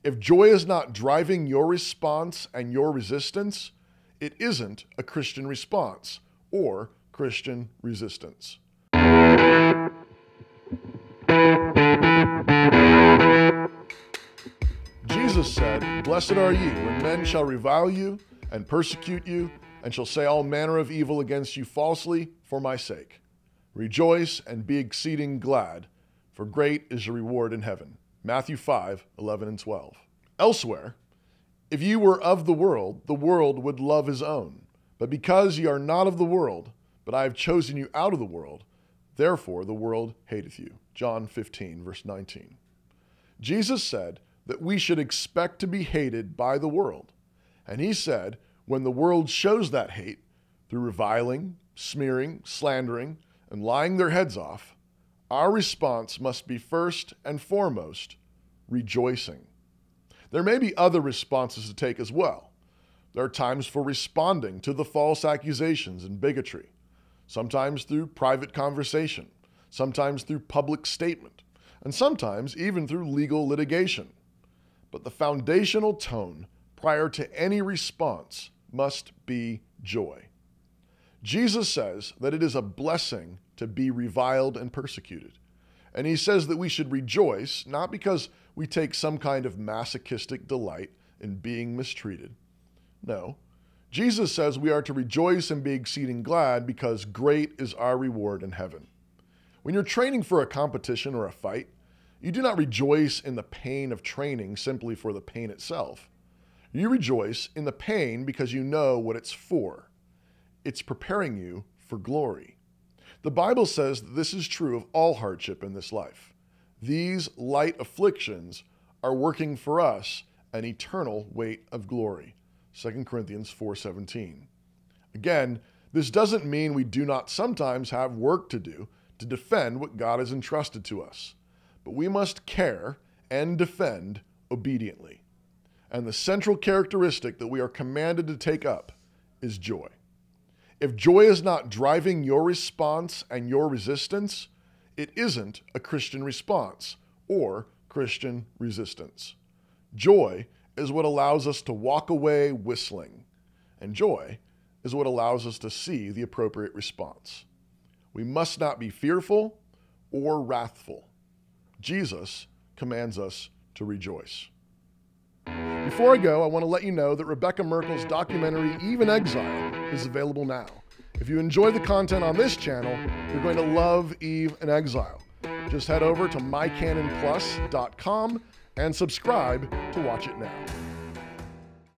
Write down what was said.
If joy is not driving your response and your resistance, it isn't a Christian response or Christian resistance. Jesus said, "Blessed are you when men shall revile you and persecute you, and shall say all manner of evil against you falsely for my sake. Rejoice and be exceeding glad, for great is your reward in heaven." Matthew 5:11 and 12. Elsewhere, "If you were of the world would love his own. But because ye are not of the world, but I have chosen you out of the world, therefore the world hateth you." John 15, verse 19. Jesus said that we should expect to be hated by the world. And he said, when the world shows that hate through reviling, smearing, slandering, and lying their heads off, our response must be first and foremost rejoicing. There may be other responses to take as well. There are times for responding to the false accusations and bigotry, sometimes through private conversation, sometimes through public statement, and sometimes even through legal litigation. But the foundational tone prior to any response must be joy. Jesus says that it is a blessing to be reviled and persecuted. And he says that we should rejoice, not because we take some kind of masochistic delight in being mistreated. No. Jesus says we are to rejoice and be exceeding glad because great is our reward in heaven. When you're training for a competition or a fight, you do not rejoice in the pain of training simply for the pain itself. You rejoice in the pain because you know what it's for. It's preparing you for glory. The Bible says that this is true of all hardship in this life. These light afflictions are working for us an eternal weight of glory. 2 Corinthians 4:17. Again, this doesn't mean we do not sometimes have work to do to defend what God has entrusted to us, but we must care and defend obediently. And the central characteristic that we are commanded to take up is joy. If joy is not driving your response and your resistance, it isn't a Christian response or Christian resistance. Joy is what allows us to walk away whistling, and joy is what allows us to see the appropriate response. We must not be fearful or wrathful. Jesus commands us to rejoice. Before I go, I want to let you know that Rebecca Merkel's documentary, Even Exile, is available now. If you enjoy the content on this channel, you're going to love Eve in Exile. Just head over to mycanonplus.com and subscribe to watch it now.